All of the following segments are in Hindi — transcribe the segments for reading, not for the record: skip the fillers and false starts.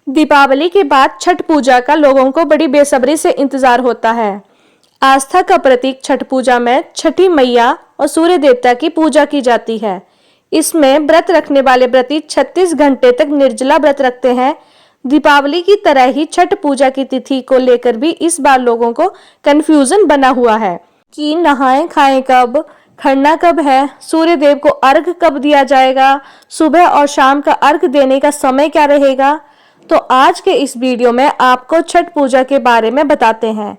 दीपावली के बाद छठ पूजा का लोगों को बड़ी बेसब्री से इंतजार होता है। आस्था का प्रतीक छठ पूजा में छठी मैया और सूर्य देवता की पूजा की जाती है। इसमें व्रत रखने वाले व्रती 36 घंटे तक निर्जला व्रत रखते हैं। दीपावली की तरह ही छठ पूजा की तिथि को लेकर भी इस बार लोगों को कंफ्यूजन बना हुआ है कि नहाएं खाएं कब, खरना कब है, सूर्य देव को अर्घ कब दिया जाएगा, सुबह और शाम का अर्घ देने का समय क्या रहेगा। तो आज के इस वीडियो में आपको छठ पूजा के बारे में बताते हैं।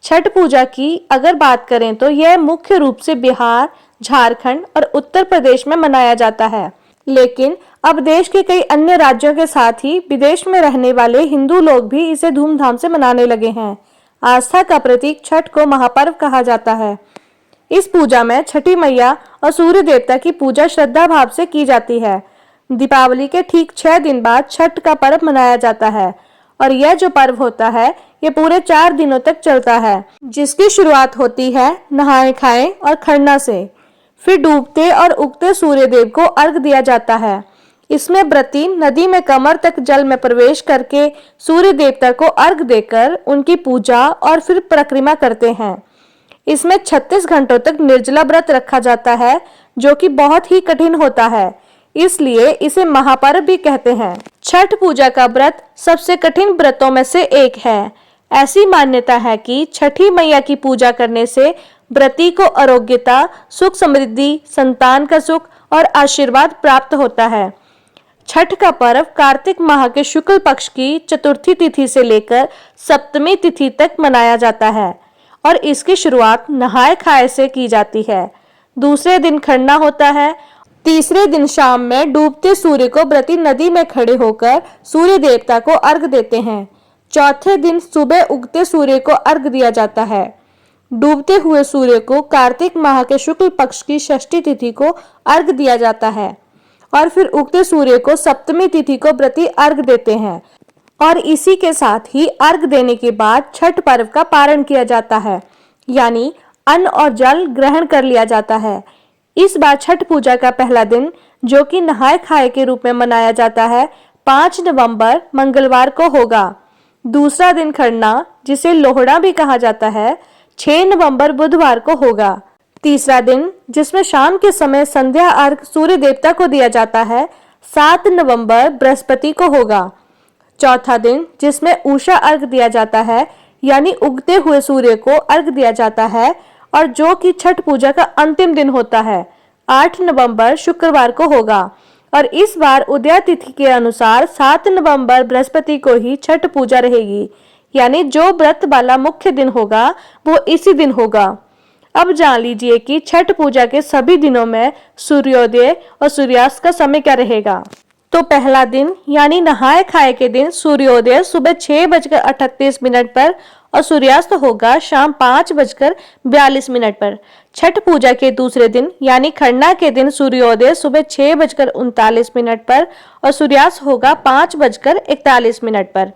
छठ पूजा की अगर बात करें तो यह मुख्य रूप से बिहार, झारखंड और उत्तर प्रदेश में मनाया जाता है, लेकिन अब देश के कई अन्य राज्यों के साथ ही विदेश में रहने वाले हिंदू लोग भी इसे धूमधाम से मनाने लगे हैं। आस्था का प्रतीक छठ को महापर्व कहा जाता है। इस पूजा में छठी मैया और सूर्य देवता की पूजा श्रद्धा भाव से की जाती है। दीपावली के ठीक 6 दिन बाद छठ का पर्व मनाया जाता है और यह जो पर्व होता है ये पूरे 4 दिनों तक चलता है, जिसकी शुरुआत होती है नहाए खाएं और खरना से। फिर डूबते और उगते सूर्य देव को अर्घ दिया जाता है। इसमें व्रती नदी में कमर तक जल में प्रवेश करके सूर्य देवता को अर्घ देकर उनकी पूजा और फिर परिक्रमा करते हैं। इसमें 36 घंटों तक निर्जला व्रत रखा जाता है, जो कि बहुत ही कठिन होता है, इसलिए इसे महापर्व भी कहते हैं। छठ पूजा का व्रत सबसे कठिन व्रतों में से एक है। ऐसी मान्यता है कि छठी मैया की पूजा करने से व्रती को आरोग्यता, सुख समृद्धि, संतान का सुख और आशीर्वाद प्राप्त होता है। छठ का पर्व कार्तिक माह के शुक्ल पक्ष की चतुर्थी तिथि से लेकर सप्तमी तिथि तक मनाया जाता है और इसकी शुरुआत नहाए खाए से की जाती है। दूसरे दिन खरना होता है। तीसरे दिन शाम में डूबते सूर्य को व्रती नदी में खड़े होकर सूर्य देवता को अर्घ देते हैं। चौथे दिन सुबह उगते सूर्य को अर्घ दिया जाता है। डूबते हुए सूर्य को कार्तिक माह के शुक्ल पक्ष की षष्ठी तिथि को अर्घ दिया जाता है और फिर उगते सूर्य को सप्तमी तिथि को व्रती अर्घ देते हैं और इसी के साथ ही अर्घ देने के बाद छठ पर्व का पारण किया जाता है, यानी अन्न और जल ग्रहण कर लिया जाता है। इस बार छठ पूजा का पहला दिन, जो कि नहाए खाए के रूप में मनाया जाता है, 5 नवंबर मंगलवार को होगा। दूसरा दिन खरना, जिसे लोहड़ा भी कहा जाता है, 6 नवंबर बुधवार को होगा। तीसरा दिन, जिसमें शाम के समय संध्या अर्घ सूर्य देवता को दिया जाता है, 7 नवंबर बृहस्पति को होगा। चौथा दिन, जिसमें उषा अर्घ दिया जाता है, यानी उगते हुए सूर्य को अर्घ दिया जाता है और जो कि छठ पूजा का अंतिम दिन होता है, 8 नवंबर शुक्रवार को होगा। और इस बार उदय तिथि के अनुसार 7 नवंबर बृहस्पति को ही छठ पूजा रहेगी, यानी जो व्रत वाला मुख्य दिन होगा वो इसी दिन होगा। अब जान लीजिए कि छठ पूजा के सभी दिनों में सूर्योदय और सूर्यास्त का समय क्या रहेगा। तो पहला दिन यानी नहाए खाए के दिन सूर्योदय सुबह 6:38 पर और सूर्यास्त होगा शाम 5:42 पर। छठ पूजा के दूसरे दिन यानी खरना के दिन सूर्योदय सुबह 6:39 पर और सूर्यास्त होगा 5:41 पर।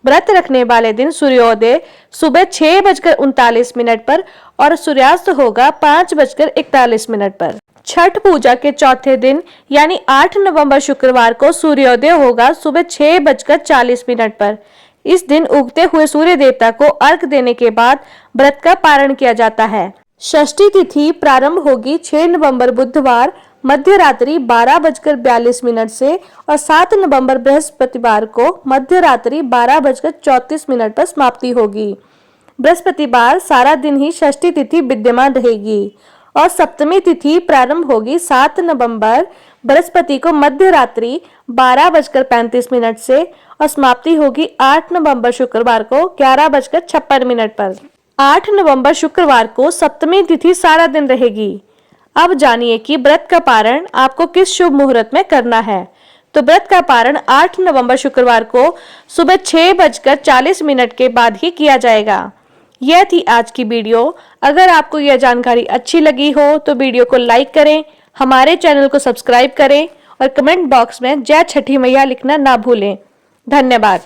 व्रत रखने वाले दिन सूर्योदय सुबह 6:39 पर और सूर्यास्त होगा 5:41 पर। छठ पूजा के चौथे दिन यानी 8 नवंबर शुक्रवार को सूर्योदय होगा सुबह 6:40 पर। इस दिन उगते हुए सूर्य देवता को अर्घ देने के बाद व्रत का पारण किया जाता है। षष्ठी तिथि प्रारंभ होगी 6 नवंबर बुधवार मध्य रात्रि 12:42 से और 7 नवंबर बृहस्पतिवार को मध्य रात्रि 12:34 पर समाप्ति होगी। बृहस्पतिवार सारा दिन ही षष्ठी तिथि विद्यमान रहेगी और सप्तमी तिथि प्रारंभ होगी 7 नवंबर बृहस्पति को मध्य रात्रि 12:35 से और समाप्ति होगी 8 नवंबर शुक्रवार को 11:56 पर। 8 नवंबर शुक्रवार को सप्तमी तिथि सारा दिन रहेगी। अब जानिए कि व्रत का पारण आपको किस शुभ मुहूर्त में करना है। तो व्रत का पारण 8 नवंबर शुक्रवार को सुबह 6:40 के बाद ही किया जाएगा। यह थी आज की वीडियो। अगर आपको यह जानकारी अच्छी लगी हो तो वीडियो को लाइक करें, हमारे चैनल को सब्सक्राइब करें और कमेंट बॉक्स में जय छठी मैया लिखना ना भूलें। धन्यवाद।